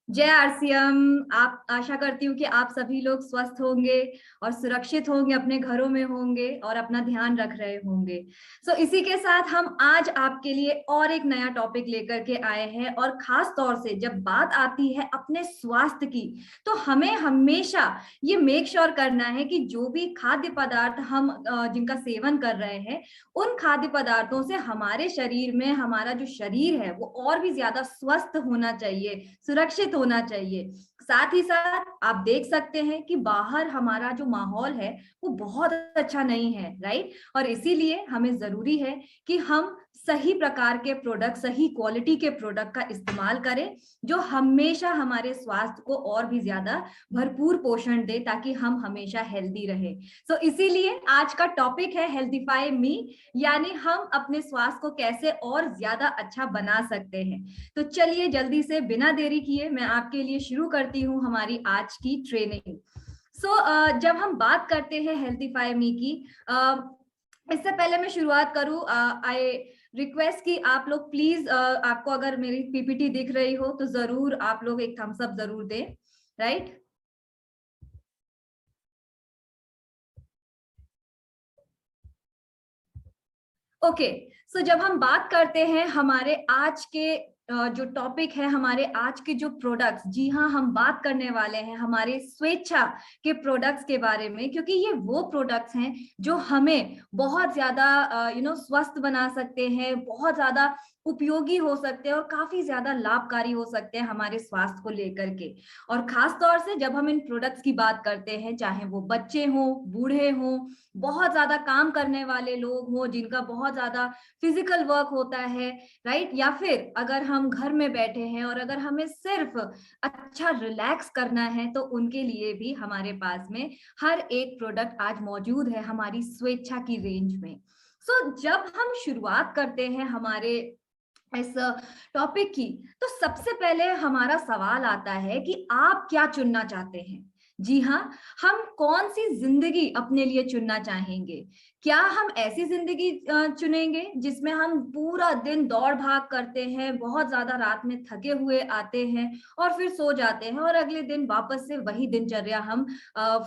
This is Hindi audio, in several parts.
जय आरसीएम। आप आशा करती हूँ कि आप सभी लोग स्वस्थ होंगे और सुरक्षित होंगे, अपने घरों में होंगे और अपना ध्यान रख रहे होंगे। इसी के साथ हम आज आपके लिए और एक नया टॉपिक लेकर के आए हैं, और खास तौर से जब बात आती है अपने स्वास्थ्य की, तो हमें हमेशा ये मेक श्योर करना है कि जो भी खाद्य पदार्थ हम जिनका सेवन कर रहे हैं, उन खाद्य पदार्थों से हमारे शरीर में हमारा जो शरीर है वो और भी ज्यादा स्वस्थ होना चाहिए, सुरक्षित होना चाहिए। साथ ही साथ आप देख सकते हैं कि बाहर हमारा जो माहौल है वो बहुत अच्छा नहीं है, राइट। और इसीलिए हमें जरूरी है कि हम सही प्रकार के प्रोडक्ट, सही क्वालिटी के प्रोडक्ट का इस्तेमाल करें, जो हमेशा हमारे स्वास्थ्य को और भी ज्यादा भरपूर पोषण दे, ताकि हम हमेशा हेल्दी रहे। इसीलिए आज का टॉपिक है हेल्थीफाई मी, यानी हम अपने स्वास्थ्य को कैसे और ज्यादा अच्छा बना सकते हैं। तो चलिए जल्दी से बिना देरी किए मैं आपके लिए शुरू करती हूँ हमारी आज की ट्रेनिंग। जब हम बात करते हैं हेल्थीफाई मी की, इससे पहले मैं शुरुआत करूँ, आई रिक्वेस्ट कि आप लोग प्लीज, आपको अगर मेरी पीपीटी दिख रही हो तो जरूर आप लोग एक थम्स अप जरूर दें, राइट। ओके। जब हम बात करते हैं हमारे आज के जो टॉपिक है, हमारे आज के जो प्रोडक्ट्स, जी हाँ, हम बात करने वाले हैं हमारे स्वेच्छा के प्रोडक्ट्स के बारे में, क्योंकि ये वो प्रोडक्ट्स हैं जो हमें बहुत ज्यादा स्वस्थ बना सकते हैं, बहुत ज्यादा उपयोगी हो सकते हैं और काफी ज्यादा लाभकारी हो सकते हैं हमारे स्वास्थ्य को लेकर के। और खास तौर से जब हम इन प्रोडक्ट्स की बात करते हैं, चाहे वो बच्चे हों, बूढ़े हों, बहुत ज्यादा काम करने वाले लोग हों, जिनका बहुत ज्यादा फिजिकल वर्क होता है, राइट, या फिर अगर हम घर में बैठे हैं और अगर हमें सिर्फ अच्छा रिलैक्स करना है, तो उनके लिए भी हमारे पास में हर एक प्रोडक्ट आज मौजूद है हमारी स्वेच्छा की रेंज में। जब हम शुरुआत करते हैं हमारे इस टॉपिक की, तो सबसे पहले हमारा सवाल आता है कि आप क्या चुनना चाहते हैं। जी हाँ, हम कौन सी जिंदगी अपने लिए चुनना चाहेंगे। क्या हम ऐसी जिंदगी चुनेंगे जिसमें हम पूरा दिन दौड़ भाग करते हैं, बहुत ज्यादा रात में थके हुए आते हैं और फिर सो जाते हैं और अगले दिन वापस से वही दिनचर्या हम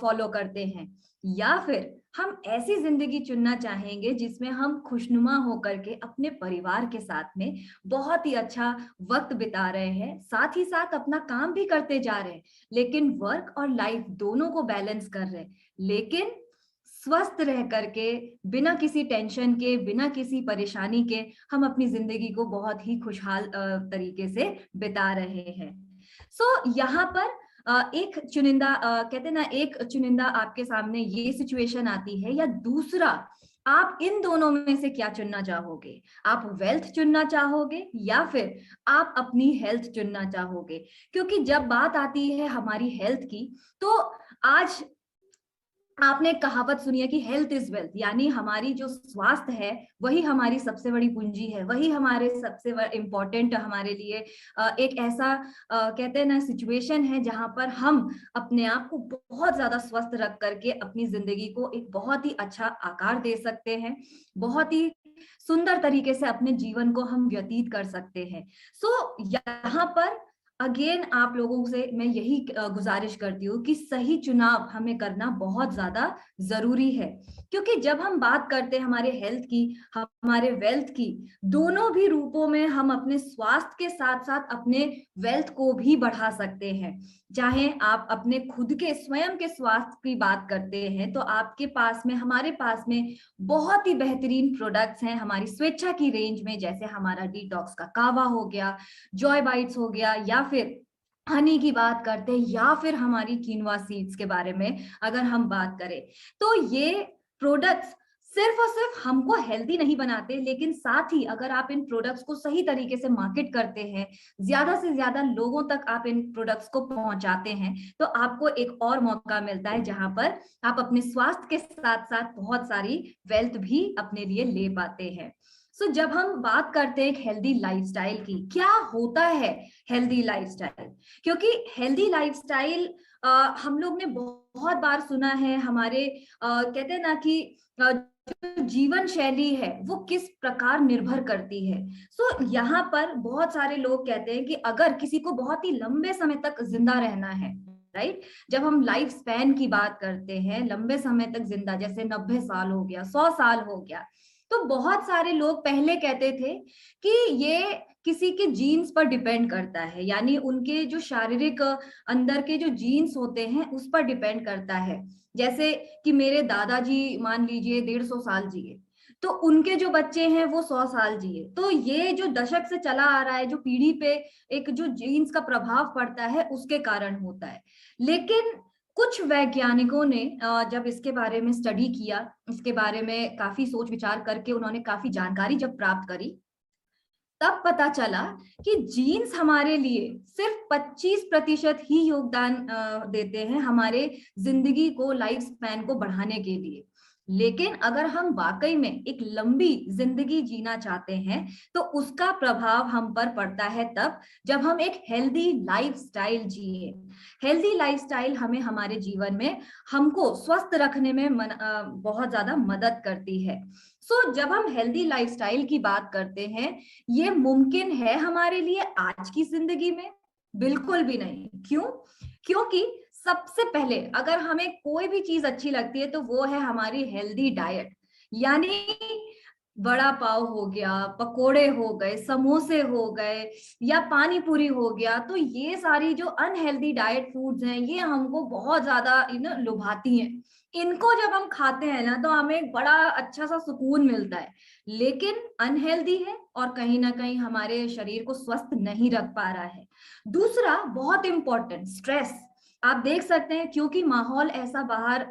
फॉलो करते हैं, या फिर हम ऐसी जिंदगी चुनना चाहेंगे जिसमें हम खुशनुमा होकर के अपने परिवार के साथ में बहुत ही अच्छा वक्त बिता रहे हैं, साथ ही साथ अपना काम भी करते जा रहे हैं, लेकिन वर्क और लाइफ दोनों को बैलेंस कर रहे हैं, लेकिन स्वस्थ रह करके, बिना किसी टेंशन के, बिना किसी परेशानी के हम अपनी जिंदगी को बहुत ही खुशहाल तरीके से बिता रहे हैं। यहाँ पर एक चुनिंदा, कहते ना, एक चुनिंदा आपके सामने ये सिचुएशन आती है, या दूसरा, आप इन दोनों में से क्या चुनना चाहोगे। आप वेल्थ चुनना चाहोगे या फिर आप अपनी हेल्थ चुनना चाहोगे। क्योंकि जब बात आती है हमारी हेल्थ की, तो आज आपने कहावत सुनी है कि हेल्थ इज वेल्थ, यानी हमारी जो स्वास्थ्य है वही हमारी सबसे बड़ी पूंजी है, वही हमारे सबसे इम्पोर्टेंट हमारे लिए एक ऐसा कहते हैं ना सिचुएशन है, जहां पर हम अपने आप को बहुत ज्यादा स्वस्थ रख करके अपनी जिंदगी को एक बहुत ही अच्छा आकार दे सकते हैं, बहुत ही सुंदर तरीके से अपने जीवन को हम व्यतीत कर सकते हैं। यहाँ पर अगेन आप लोगों से मैं यही गुजारिश करती हूँ कि सही चुनाव हमें करना बहुत ज्यादा जरूरी है, क्योंकि जब हम बात करते हैं हमारे हेल्थ की, हमारे वेल्थ की, दोनों भी रूपों में हम अपने स्वास्थ्य के साथ साथ अपने वेल्थ को भी बढ़ा सकते हैं। चाहे आप अपने खुद के स्वयं के स्वास्थ्य की बात करते हैं, तो आपके पास में, हमारे पास में बहुत ही बेहतरीन प्रोडक्ट्स हैं हमारी स्वेच्छा की रेंज में, जैसे हमारा डिटॉक्स का कावा हो गया, जॉय बाइट्स हो गया, या फिर हनी की बात करते हैं, या फिर हमारी कीनवा सीड्स के बारे में अगर हम बात करें, तो ये प्रोडक्ट्स सिर्फ और सिर्फ हमको हेल्दी नहीं बनाते, लेकिन साथ ही अगर आप इन प्रोडक्ट्स को सही तरीके से मार्केट करते हैं, ज्यादा से ज्यादा लोगों तक आप इन प्रोडक्ट्स को पहुंचाते हैं, तो आपको एक और मौका मिलता है जहां पर आप अपने स्वास्थ्य के साथ साथ बहुत सारी वेल्थ भी अपने लिए ले पाते हैं। जब हम बात करते हैं एक हेल्दी लाइफस्टाइल की, क्या होता है हेल्दी लाइफस्टाइल, क्योंकि हेल्दी लाइफस्टाइल हम लोग ने बहुत बार सुना है, हमारे कहते हैं ना कि जो जीवन शैली है वो किस प्रकार निर्भर करती है। यहाँ पर बहुत सारे लोग कहते हैं कि अगर किसी को बहुत ही लंबे समय तक जिंदा रहना है, राइट, जब हम लाइफ स्पैन की बात करते हैं, लंबे समय तक जिंदा, जैसे 90 साल हो गया, 100 साल हो गया, तो बहुत सारे लोग पहले कहते थे कि ये किसी के जीन्स पर डिपेंड करता है, यानी उनके जो शारीरिक अंदर के जो जीन्स होते हैं उस पर डिपेंड करता है। जैसे कि मेरे दादाजी मान लीजिए 150 साल जिए, तो उनके जो बच्चे हैं वो 100 साल जिए। तो ये जो दशक से चला आ रहा है, जो पीढ़ी पे एक जो जीन्स का प्रभाव पड़ता है उसके कारण होता है। लेकिन कुछ वैज्ञानिकों ने जब इसके बारे में स्टडी किया, इसके बारे में काफी सोच विचार करके उन्होंने काफी जानकारी जब प्राप्त करी, तब पता चला कि जीन्स हमारे लिए सिर्फ 25% ही योगदान देते हैं हमारे जिंदगी को, लाइफ स्पैन को बढ़ाने के लिए। लेकिन अगर हम वाकई में एक लंबी जिंदगी जीना चाहते हैं तो उसका प्रभाव हम पर पड़ता है तब जब हम एक हेल्दी लाइफस्टाइल जिए। हेल्दी लाइफस्टाइल हमें हमारे जीवन में, हमको स्वस्थ रखने में बहुत ज्यादा मदद करती है। जब हम हेल्दी लाइफस्टाइल की बात करते हैं, ये मुमकिन है हमारे लिए आज की जिंदगी में? बिल्कुल भी नहीं। क्यों? क्योंकि सबसे पहले अगर हमें कोई भी चीज अच्छी लगती है तो वो है हमारी हेल्दी डाइट। यानी बड़ा पाव हो गया, पकोड़े हो गए, समोसे हो गए, या पानी पूरी हो गया, तो ये सारी जो अनहेल्दी डाइट फूड्स हैं ये हमको बहुत ज्यादा लुभाती हैं। इनको जब हम खाते हैं ना तो हमें एक बड़ा अच्छा सा सुकून मिलता है, लेकिन अनहेल्दी है और कहीं ना कहीं हमारे शरीर को स्वस्थ नहीं रख पा रहा है। दूसरा बहुत इंपॉर्टेंट, स्ट्रेस। आप देख सकते हैं क्योंकि माहौल ऐसा बाहर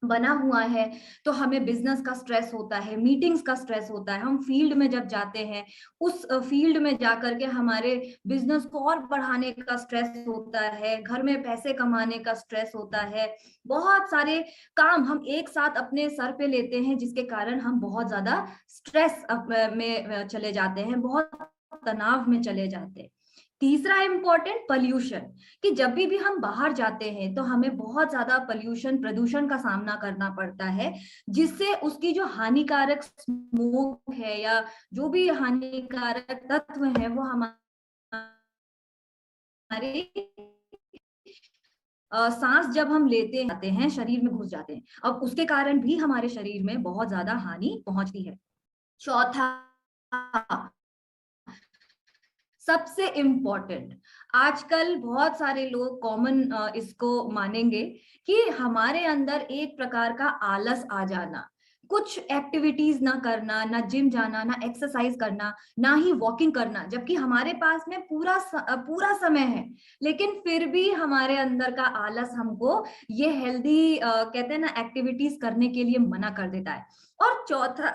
बना हुआ है, तो हमें बिजनेस का स्ट्रेस होता है, मीटिंग्स का स्ट्रेस होता है। हम फील्ड में जब जाते हैं, उस फील्ड में जाकर के हमारे बिजनेस को और बढ़ाने का स्ट्रेस होता है, घर में पैसे कमाने का स्ट्रेस होता है, बहुत सारे काम हम एक साथ अपने सर पे लेते हैं जिसके कारण हम बहुत ज्यादा स्ट्रेस में चले जाते हैं, बहुत तनाव में चले जाते हैं। तीसरा इंपॉर्टेंट, पोल्यूशन, कि जब भी हम बाहर जाते हैं तो हमें बहुत ज्यादा पोल्यूशन, प्रदूषण का सामना करना पड़ता है, जिससे उसकी जो हानिकारक स्मोक है या जो भी हानिकारक तत्व है वो हमारे सांस जब हम लेते आते हैं शरीर में घुस जाते हैं, अब उसके कारण भी हमारे शरीर में बहुत ज्यादा हानि पहुंचती है। चौथा, सबसे इम्पोर्टेंट, आजकल बहुत सारे लोग कॉमन इसको मानेंगे कि हमारे अंदर एक प्रकार का आलस आ जाना, कुछ एक्टिविटीज ना करना, ना जिम जाना, ना एक्सरसाइज करना, ना ही वॉकिंग करना, जबकि हमारे पास में पूरा समय है, लेकिन फिर भी हमारे अंदर का आलस हमको ये हेल्दी कहते हैं ना एक्टिविटीज करने के लिए मना कर देता है। और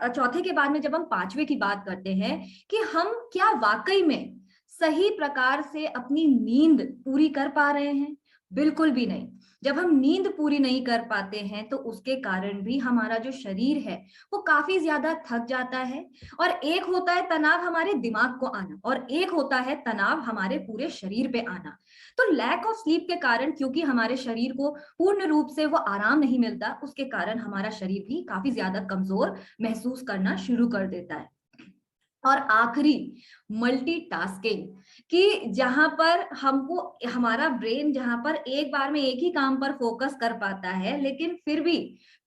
चौथे के बाद में जब हम पांचवे की बात करते हैं कि हम क्या वाकई में सही प्रकार से अपनी नींद पूरी कर पा रहे हैं? बिल्कुल भी नहीं। जब हम नींद पूरी नहीं कर पाते हैं तो उसके कारण भी हमारा जो शरीर है वो काफी ज्यादा थक जाता है। और एक होता है तनाव हमारे दिमाग को आना, और एक होता है तनाव हमारे पूरे शरीर पे आना। तो लैक ऑफ स्लीप के कारण, क्योंकि हमारे शरीर को पूर्ण रूप से वो आराम नहीं मिलता, उसके कारण हमारा शरीर भी काफी ज्यादा कमजोर महसूस करना शुरू कर देता है। और आखिरी, मल्टीटास्किंग, कि जहां पर हमको, हमारा ब्रेन जहां पर एक बार में एक ही काम पर फोकस कर पाता है, लेकिन फिर भी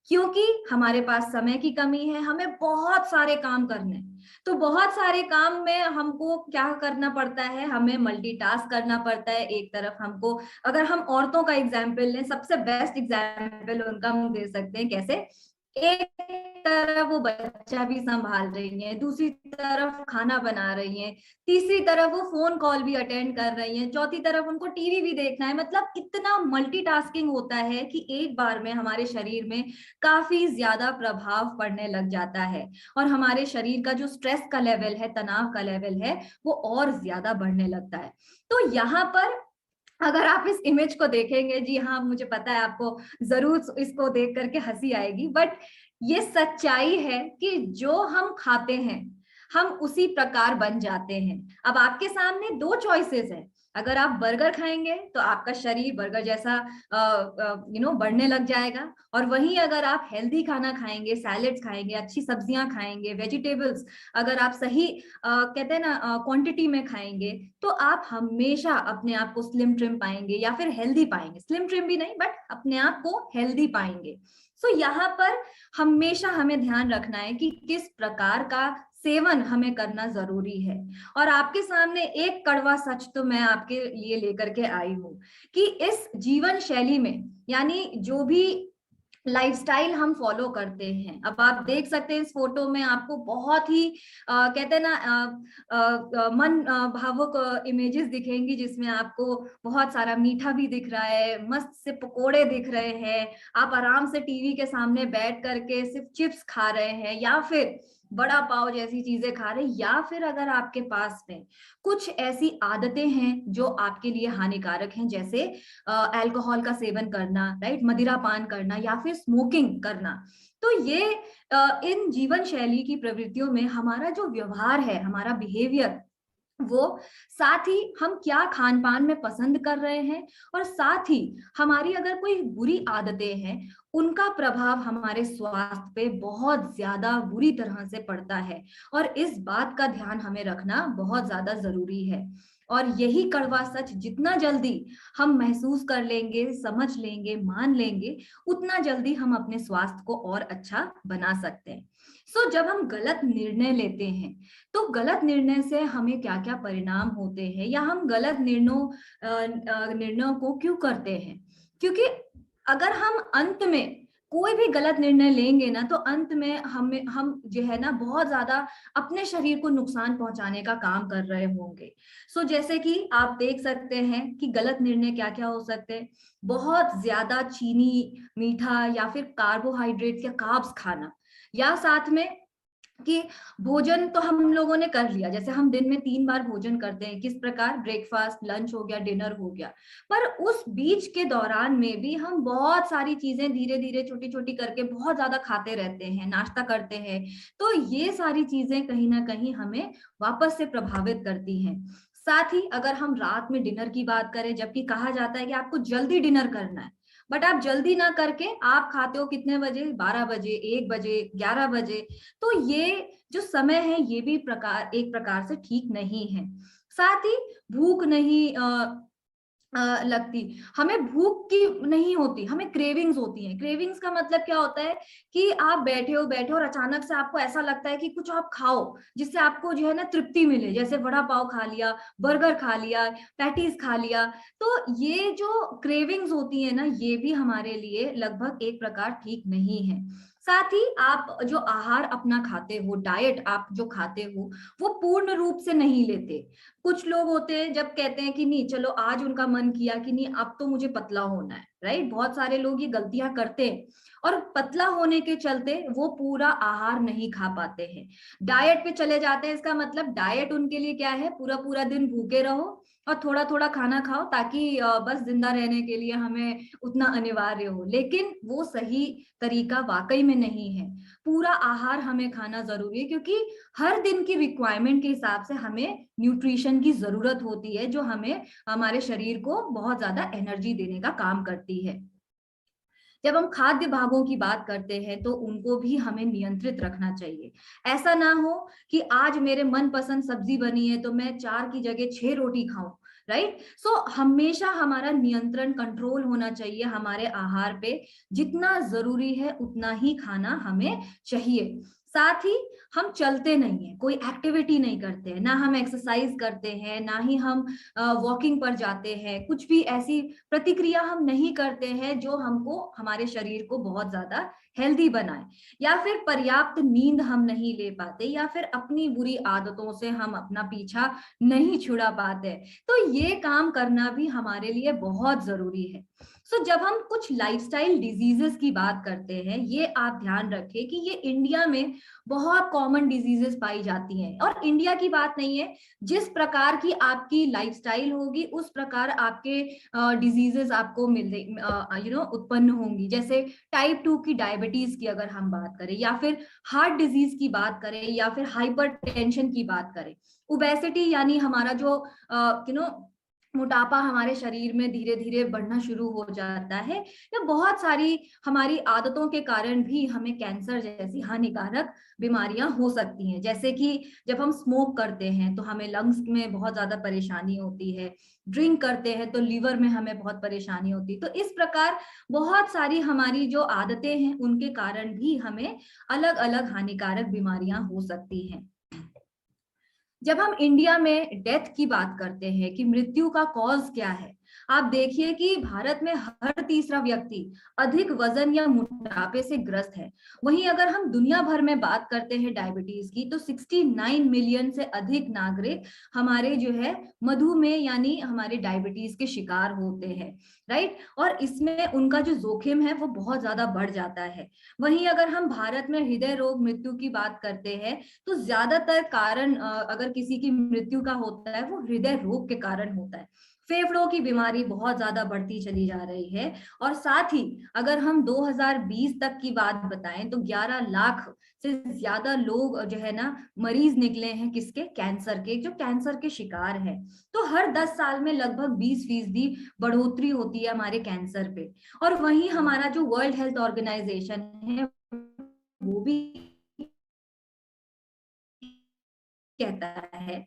क्योंकि हमारे पास समय की कमी है, हमें बहुत सारे काम करने, तो बहुत सारे काम में हमको क्या करना पड़ता है, हमें मल्टीटास्क करना पड़ता है। एक तरफ हमको, अगर हम औरतों का एग्जाम्पल लें, सबसे बेस्ट एग्जाम्पल उनका हम दे सकते हैं, कैसे? एक तरफ वो बच्चा भी संभाल रही है, दूसरी तरफ खाना बना रही है, तीसरी तरफ वो फोन कॉल भी अटेंड कर रही है, चौथी तरफ उनको टीवी भी देखना है। मतलब इतना मल्टीटास्किंग होता है कि एक बार में हमारे शरीर में काफी ज्यादा प्रभाव पड़ने लग जाता है, और हमारे शरीर का जो स्ट्रेस का लेवल है, तनाव का लेवल है, वो और ज्यादा बढ़ने लगता है। तो यहाँ पर अगर आप इस इमेज को देखेंगे, जी हाँ मुझे पता है आपको जरूर इसको देख करके हंसी आएगी, बट ये सच्चाई है कि जो हम खाते हैं हम उसी प्रकार बन जाते हैं। अब आपके सामने दो चॉइसेस है, अगर आप बर्गर खाएंगे तो आपका शरीर बर्गर जैसा बढ़ने लग जाएगा। और वहीं अगर आप हेल्दी खाना खाएंगे, सैलेड्स खाएंगे, अच्छी सब्जियां खाएंगे, वेजिटेबल्स अगर आप सही कहते हैं ना क्वांटिटी में खाएंगे, तो आप हमेशा अपने आप को स्लिम ट्रिम पाएंगे या फिर हेल्दी पाएंगे। स्लिम ट्रिम भी नहीं, बट अपने आप को हेल्दी पाएंगे। सो यहाँ पर हमेशा हमें ध्यान रखना है कि किस प्रकार का सेवन हमें करना जरूरी है। और आपके सामने एक कड़वा सच तो मैं आपके लिए लेकर के आई हूं कि इस जीवन शैली में, यानी जो भी लाइफस्टाइल हम फॉलो करते हैं, अब आप देख सकते हैं इस फोटो में आपको बहुत ही कहते हैं ना मन भावुक इमेजेस दिखेंगी, जिसमें आपको बहुत सारा मीठा भी दिख रहा है, मस्त से पकोड़े दिख रहे हैं, आप आराम से टीवी के सामने बैठ करके सिर्फ चिप्स खा रहे हैं या फिर बड़ा पाव जैसी चीजें खा रहे हैं, या फिर अगर आपके पास में कुछ ऐसी आदतें हैं जो आपके लिए हानिकारक हैं, जैसे अल्कोहल का सेवन करना, राइट, मदिरा पान करना या फिर स्मोकिंग करना, तो ये इन जीवन शैली की प्रवृत्तियों में हमारा जो व्यवहार है, हमारा बिहेवियर, वो साथ ही हम क्या खान पान में पसंद कर रहे हैं, और साथ ही हमारी अगर कोई बुरी आदतें हैं, उनका प्रभाव हमारे स्वास्थ्य पे बहुत ज्यादा बुरी तरह से पड़ता है। और इस बात का ध्यान हमें रखना बहुत ज्यादा जरूरी है। और यही कड़वा सच जितना जल्दी हम महसूस कर लेंगे, समझ लेंगे, मान लेंगे, उतना जल्दी हम अपने स्वास्थ्य को और अच्छा बना सकते हैं। जब हम गलत निर्णय लेते हैं, तो गलत निर्णय से हमें क्या क्या परिणाम होते हैं, या हम गलत निर्णयों को क्यों करते हैं? क्योंकि अगर हम अंत में कोई भी गलत निर्णय लेंगे ना, तो अंत में हम जो है ना बहुत ज्यादा अपने शरीर को नुकसान पहुंचाने का काम कर रहे होंगे। जैसे कि आप देख सकते हैं कि गलत निर्णय क्या क्या हो सकते हैं। बहुत ज्यादा चीनी, मीठा या फिर कार्बोहाइड्रेट या कार्ब्स खाना, या साथ में कि भोजन तो हम लोगों ने कर लिया, जैसे हम दिन में 3 बार भोजन करते हैं, किस प्रकार, ब्रेकफास्ट, लंच हो गया, डिनर हो गया, पर उस बीच के दौरान में भी हम बहुत सारी चीजें धीरे धीरे छोटी छोटी करके बहुत ज्यादा खाते रहते हैं, नाश्ता करते हैं। तो ये सारी चीजें कहीं ना कहीं हमें वापस से प्रभावित करती हैं। साथ ही अगर हम रात में डिनर की बात करें, जबकि कहा जाता है कि आपको जल्दी डिनर करना है, बट आप जल्दी ना करके आप खाते हो कितने बजे, 12 बजे, 1 बजे, 11 बजे। तो ये जो समय है ये भी एक प्रकार से ठीक नहीं है। साथ ही भूख नहीं लगती, हमें भूख की नहीं होती, हमें क्रेविंग्स होती हैं। क्रेविंग्स का मतलब क्या होता है कि आप बैठे हो और अचानक से आपको ऐसा लगता है कि कुछ आप खाओ जिससे आपको जो है ना तृप्ति मिले, जैसे वड़ा पाव खा लिया, बर्गर खा लिया, पैटीज खा लिया। तो ये जो क्रेविंग्स होती है ना, ये भी हमारे लिए लगभग एक प्रकार ठीक नहीं है। साथ ही आप जो आहार अपना खाते हो, डाइट आप जो खाते हो, वो पूर्ण रूप से नहीं लेते। कुछ लोग होते हैं जब कहते हैं कि नहीं चलो, आज उनका मन किया कि नहीं अब तो मुझे पतला होना है, राइट, बहुत सारे लोग ये गलतियां करते हैं, और पतला होने के चलते वो पूरा आहार नहीं खा पाते हैं, डाइट पे चले जाते हैं। इसका मतलब डाइट उनके लिए क्या है, पूरा पूरा दिन भूखे रहो और थोड़ा थोड़ा खाना खाओ, ताकि बस जिंदा रहने के लिए हमें उतना अनिवार्य हो। लेकिन वो सही तरीका वाकई में नहीं है। पूरा आहार हमें खाना जरूरी है, क्योंकि हर दिन की रिक्वायरमेंट के हिसाब से हमें न्यूट्रिशन की जरूरत होती है, जो हमें हमारे शरीर को बहुत ज्यादा एनर्जी देने का काम करती है। जब हम खाद्य भागों की बात करते हैं, तो उनको भी हमें नियंत्रित रखना चाहिए। ऐसा ना हो कि आज मेरे मनपसंद सब्जी बनी है तो मैं 4 की जगह 6 रोटी खाऊं, राइट। हमेशा हमारा नियंत्रण, कंट्रोल होना चाहिए हमारे आहार पे। जितना जरूरी है उतना ही खाना हमें चाहिए। साथ ही हम चलते नहीं है, कोई एक्टिविटी नहीं करते हैं, ना हम एक्सरसाइज करते हैं, ना ही हम वॉकिंग पर जाते हैं, कुछ भी ऐसी प्रतिक्रिया हम नहीं करते हैं जो हमको, हमारे शरीर को बहुत ज्यादा हेल्दी बनाए, या फिर पर्याप्त नींद हम नहीं ले पाते, या फिर अपनी बुरी आदतों से हम अपना पीछा नहीं छुड़ा पाते। तो ये काम करना भी हमारे लिए बहुत जरूरी है। जब हम कुछ लाइफस्टाइल डिजीजेस की बात करते हैं, ये आप ध्यान रखें कि ये इंडिया में बहुत कॉमन डिजीजेस पाई जाती हैं। और इंडिया की बात नहीं है, जिस प्रकार की आपकी लाइफस्टाइल होगी उस प्रकार आपके डिजीजेस आपको उत्पन्न होंगी। जैसे टाइप 2 की डायबिटीज की अगर हम बात करें, या फिर हार्ट डिजीज की बात करें, या फिर हाइपरटेंशन की बात करें, ओबेसिटी यानी हमारा जो मोटापा हमारे शरीर में धीरे धीरे बढ़ना शुरू हो जाता है, या बहुत सारी हमारी आदतों के कारण भी हमें कैंसर जैसी हानिकारक बीमारियां हो सकती हैं। जैसे कि जब हम स्मोक करते हैं तो हमें लंग्स में बहुत ज्यादा परेशानी होती है, ड्रिंक करते हैं तो लीवर में हमें बहुत परेशानी होती है। तो इस प्रकार बहुत सारी हमारी जो आदतें हैं उनके कारण भी हमें अलग अलग हानिकारक बीमारियां हो सकती हैं। जब हम इंडिया में डेथ की बात करते हैं कि मृत्यु का कॉज क्या है, आप देखिए कि भारत में हर तीसरा व्यक्ति अधिक वजन या मोटापे से ग्रस्त है। वहीं अगर हम दुनिया भर में बात करते हैं डायबिटीज की, तो 69 मिलियन से अधिक नागरिक हमारे जो है मधुमेह यानी हमारे डायबिटीज के शिकार होते हैं, राइट। और इसमें उनका जो जोखिम है वो बहुत ज्यादा बढ़ जाता है। वहीं अगर हम भारत में हृदय रोग मृत्यु की बात करते हैं, तो ज्यादातर कारण अगर किसी की मृत्यु का होता है वो हृदय रोग के कारण होता है। फेफड़ों की बीमारी बहुत ज्यादा बढ़ती चली जा रही है। और साथ ही अगर हम 2020 तक की बात बताएं तो 11 लाख से ज्यादा लोग जो है ना मरीज निकले हैं, किसके, कैंसर के, जो कैंसर के शिकार है। तो हर 10 साल में लगभग 20% बढ़ोतरी होती है हमारे कैंसर पे। और वहीं हमारा जो वर्ल्ड हेल्थ ऑर्गेनाइजेशन है वो भी कहता है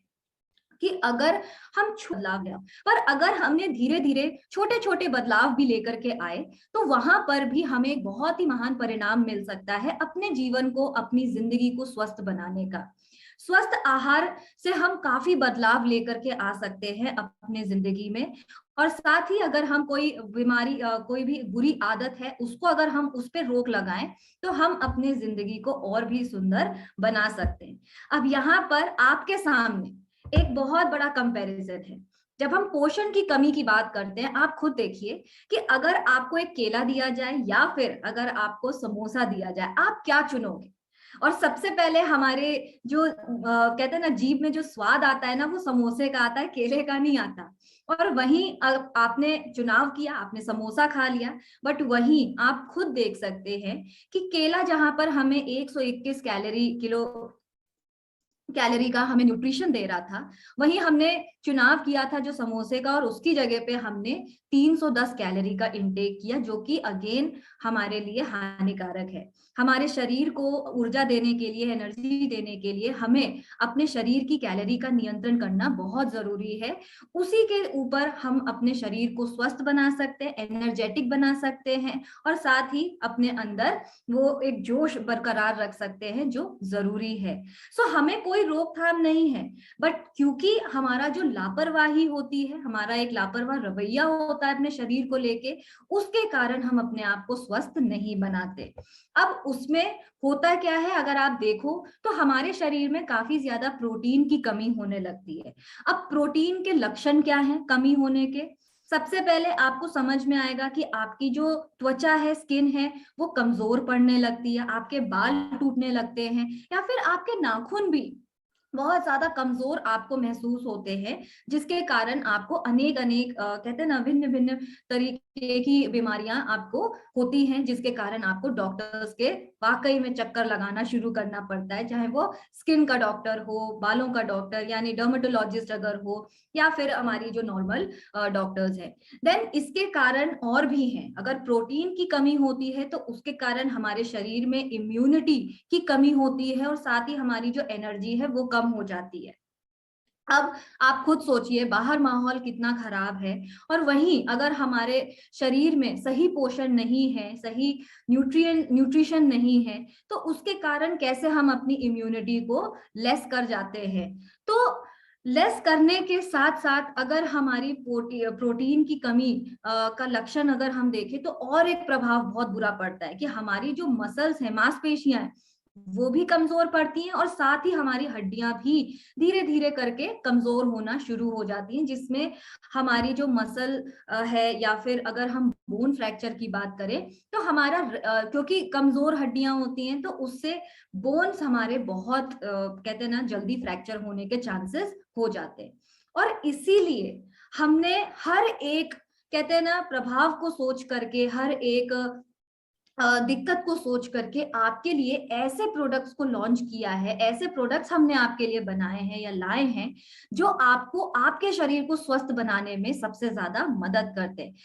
कि अगर हम बदलाव लिया, पर अगर हमने धीरे धीरे छोटे छोटे बदलाव भी लेकर के आए, तो वहां पर भी हमें एक बहुत ही महान परिणाम मिल सकता है अपने जीवन को, अपनी जिंदगी को स्वस्थ बनाने का। स्वस्थ आहार से हम काफी बदलाव लेकर के आ सकते हैं अपने जिंदगी में। और साथ ही अगर हम कोई बीमारी कोई भी बुरी आदत है उसको अगर हम उस पर रोक लगाएं, तो हम अपनी जिंदगी को और भी सुंदर बना सकते हैं। अब यहाँ पर आपके सामने एक बहुत बड़ा कंपैरिजन है। जब हम पोषण की कमी की बात करते हैं, आप खुद देखिए कि अगर आपको एक केला दिया जाए या फिर अगर आपको समोसा दिया जाए, आप क्या चुनोगे? और सबसे पहले हमारे जो कहते हैं ना जीभ में जो स्वाद आता है ना, वो समोसे का आता है, केले का नहीं आता। और वहीं आपने चुनाव किया, आपने समोसा खा लिया, बट वहीं आप खुद देख सकते हैं कि केला जहां पर हमें 121 कैलोरी का हमें न्यूट्रिशन दे रहा था, वहीं हमने चुनाव किया था जो समोसे का, और उसकी जगह पे हमने 310 कैलोरी का इंटेक किया, जो कि अगेन हमारे लिए हानिकारक है। हमारे शरीर को ऊर्जा देने के लिए, एनर्जी देने के लिए हमें अपने शरीर की कैलोरी का नियंत्रण करना बहुत जरूरी है। उसी के ऊपर हम अपने शरीर को स्वस्थ बना सकते हैं, एनर्जेटिक बना सकते हैं, और साथ ही अपने अंदर वो एक जोश बरकरार रख सकते हैं जो जरूरी है। सो हमें कोई रोकथाम नहीं है, बट क्योंकि हमारा जो लापरवाही होती है, हमारा एक लापरवाह रवैया होता है अपने शरीर को लेके, उसके कारण हम अपने आप को स्वस्थ नहीं बनाते। अब उसमें होता क्या है, अगर आप देखो तो हमारे शरीर में काफी ज्यादा प्रोटीन की कमी होने लगती है। अब प्रोटीन के लक्षण क्या है कमी होने के? सबसे पहले आपको समझ में आएगा कि आपकी जो त्वचा है, स्किन है, वो कमजोर पड़ने लगती है, आपके बाल टूटने लगते हैं, या फिर आपके नाखून भी बहुत ज्यादा कमजोर आपको महसूस होते हैं, जिसके कारण आपको अनेक अनेक कहते हैं ना भिन्न भिन्न तरीके की बीमारियां आपको होती हैं, जिसके कारण आपको डॉक्टर्स के वाकई में चक्कर लगाना शुरू करना पड़ता है, चाहे वो स्किन का डॉक्टर हो, बालों का डॉक्टर यानी डर्मेटोलॉजिस्ट अगर हो, या फिर हमारी जो नॉर्मल डॉक्टर्स है। देन इसके कारण और भी हैं। अगर प्रोटीन की कमी होती है तो उसके कारण हमारे शरीर में इम्यूनिटी की कमी होती है, और साथ ही हमारी जो एनर्जी है वो कम हो जाती है। अब आप खुद सोचिए, बाहर माहौल कितना खराब है, और वहीं अगर हमारे शरीर में सही पोषण नहीं है, सही न्यूट्रिशन नहीं है, तो उसके कारण कैसे हम अपनी इम्यूनिटी को लेस कर जाते हैं। तो लेस करने के साथ साथ अगर हमारी प्रोटीन की कमी का लक्षण अगर हम देखें, तो और एक प्रभाव बहुत बुरा पड़ता है कि हमारी जो मसल्स है, मांसपेशियां हैं, वो भी कमजोर पड़ती हैं, और साथ ही हमारी हड्डियां भी धीरे धीरे करके कमजोर होना शुरू हो जाती हैं, जिसमें हमारी जो मसल है, या फिर अगर हम बोन फ्रैक्चर की बात करें, तो हमारा क्योंकि कमजोर हड्डियां होती हैं, तो उससे बोन्स हमारे बहुत कहते हैं ना जल्दी फ्रैक्चर होने के चांसेस हो जाते हैं। और इसीलिए हमने हर एक कहते हैं ना प्रभाव को सोच करके, हर एक दिक्कत को सोच करके आपके लिए ऐसे प्रोडक्ट्स को लॉन्च किया है, ऐसे प्रोडक्ट्स हमने आपके लिए बनाए हैं या लाए हैं जो आपको आपके शरीर को स्वस्थ बनाने में सबसे ज्यादा मदद करते हैं।